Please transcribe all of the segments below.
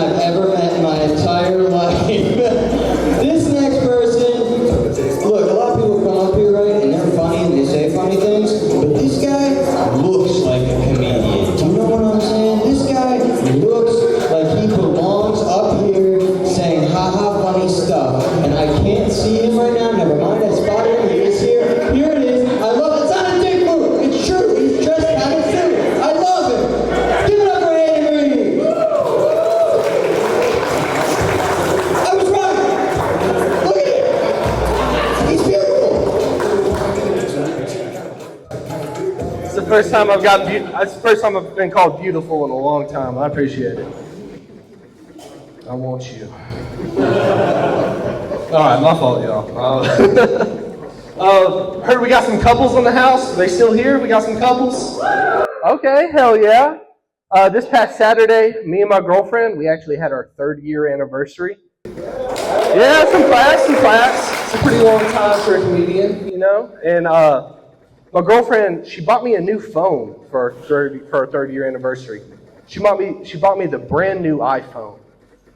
I've ever met in my entire life. This next person, look, a lot of people come up here, right, and they're funny and they say funny things, but this guy looks like a comedian. Do you know what I'm saying? This guy looks like he belongs up here saying ha-ha funny stuff, and I can't see him right now. Never mind, I spotted him. He is here. Here it is. I love it. It's not a dick move. It's true. He's dressed kind of silly. I love him. Give it up for Andy Reid. I was right. Look at it. He's beautiful. It's the first time it's the first time I've been called beautiful in a long time. I appreciate it. I want you. All right, my fault, y'all. Heard we got some couples in the house. Are they still here? We got some couples? Okay, hell yeah. This past Saturday, me and my girlfriend, we actually had our 3rd year anniversary. Yeah, some claps. It's a pretty long time for a comedian, you know? And my girlfriend, she bought me a new phone for our 3rd year anniversary. She bought me the brand new iPhone.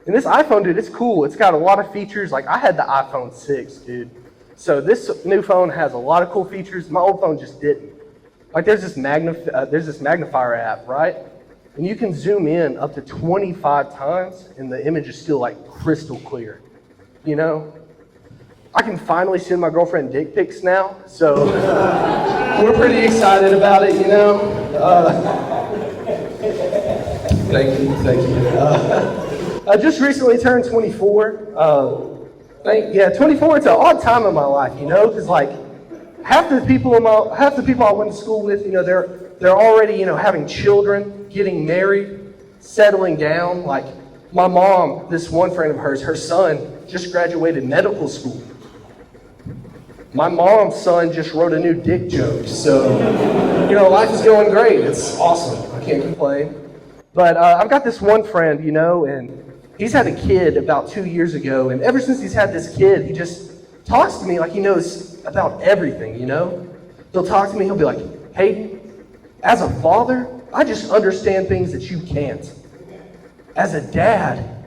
And this iPhone, dude, it's cool. It's got a lot of features. Like, I had the iPhone 6, dude. So this new phone has a lot of cool features. My old phone just didn't. Like, there's this magnifier app, right? And you can zoom in up to 25 times, and the image is still, like, crystal clear. You know? I can finally send my girlfriend dick pics now, so we're pretty excited about it, you know? Thank you. I just recently turned 24. 24. It's an odd time in my life, you know, because like half the people I went to school with, you know, they're already, you know, having children, getting married, settling down. Like my mom, this one friend of hers, her son just graduated medical school. My mom's son just wrote a new dick joke, so you know, life is going great. It's awesome. I can't complain. But I've got this one friend, you know, and he's had a kid about 2 years ago, and ever since he's had this kid, he just talks to me like he knows about everything, you know? He'll talk to me, he'll be like, Hayden, as a father, I just understand things that you can't. As a dad,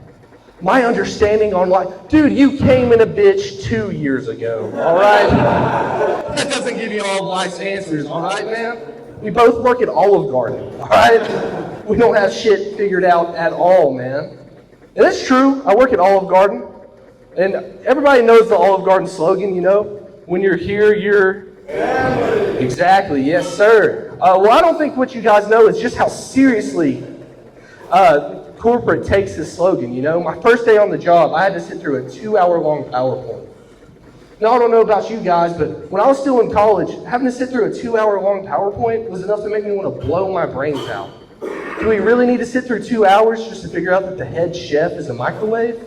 my understanding on life, dude, you came in a bitch 2 years ago, all right? That doesn't give you all life's answers, all right, man? We both work at Olive Garden, all right? We don't have shit figured out at all, man. And it's true, I work at Olive Garden, and everybody knows the Olive Garden slogan, you know? When you're here, you're... Family. Exactly, yes, sir. Well, I don't think what you guys know is just how seriously corporate takes this slogan, you know? My first day on the job, I had to sit through a 2-hour-long PowerPoint. Now, I don't know about you guys, but when I was still in college, having to sit through a 2-hour-long PowerPoint was enough to make me want to blow my brains out. Do we really need to sit through 2 hours just to figure out that the head chef is a microwave?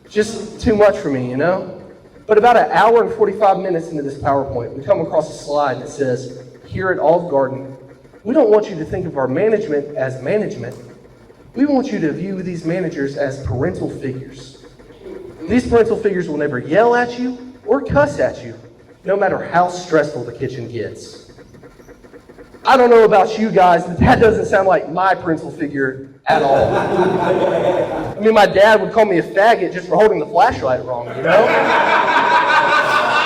Just too much for me, you know? But about 1 hour and 45 minutes into this PowerPoint, we come across a slide that says, here at Olive Garden, we don't want you to think of our management as management. We want you to view these managers as parental figures. These parental figures will never yell at you or cuss at you, no matter how stressful the kitchen gets. I don't know about you guys, but that doesn't sound like my parental figure at all. I mean, my dad would call me a faggot just for holding the flashlight wrong, you know?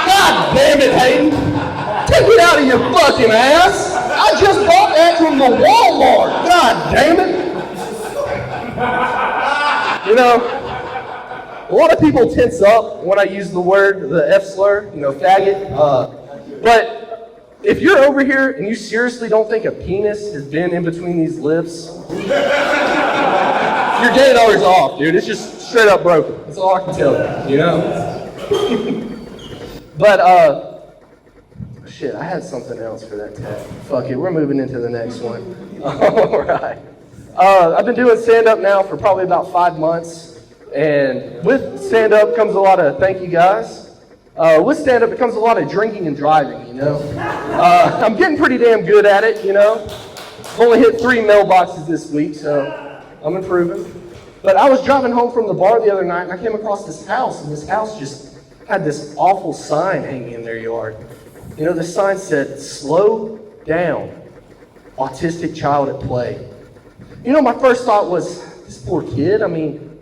God damn it, Hayden! Take it out of your fucking ass! I just bought that from the Walmart! God damn it! You know, a lot of people tense up when I use the F slur, you know, faggot. But if you're over here and you seriously don't think a penis has been in between these lips, your day is off, dude. It's just straight up broken. That's all I can tell you, you know? But, shit, I had something else for that tag. Fuck it, we're moving into the next one. All right. I've been doing stand-up now for probably about 5 months, and with stand-up comes a lot of, thank you guys. With stand-up, it comes a lot of drinking and driving, you know. I'm getting pretty damn good at it, you know. I've only hit 3 mailboxes this week, so I'm improving. But I was driving home from the bar the other night, and I came across this house, and this house just had this awful sign hanging in their yard. You know, the sign said, "Slow down, autistic child at play." You know, my first thought was, this poor kid, I mean,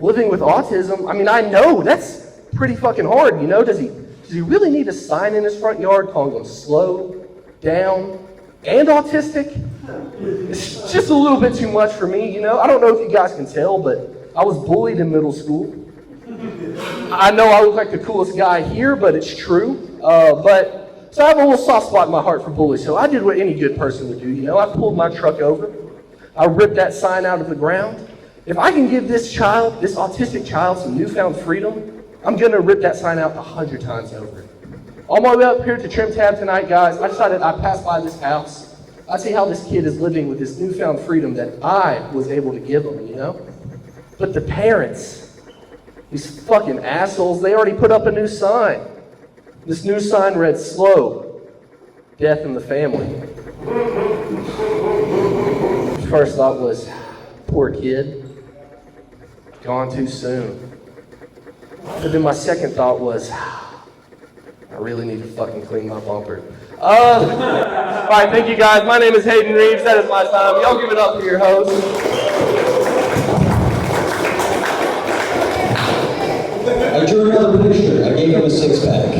living with autism, I mean, I know that's pretty fucking hard, you know? Does he really need a sign in his front yard calling him slow, down, and autistic? It's just a little bit too much for me, you know? I don't know if you guys can tell, but I was bullied in middle school. I know I look like the coolest guy here, but it's true. So I have a little soft spot in my heart for bullies, so I did what any good person would do, you know? I pulled my truck over. I ripped that sign out of the ground. If I can give this child, this autistic child, some newfound freedom, I'm gonna rip that sign out 100 times over. On my way up here to Trim Tab tonight, guys, I decided I'd pass by this house. I'd see how this kid is living with this newfound freedom that I was able to give him, you know? But the parents, these fucking assholes, they already put up a new sign. This new sign read, slow, death in the family. First thought was, poor kid, gone too soon. But then my second thought was, I really need to fucking clean my bumper. All right, thank you guys. My name is Hayden Reeves. That is my time. Y'all give it up for your host. I drew another picture. I gave him a six-pack.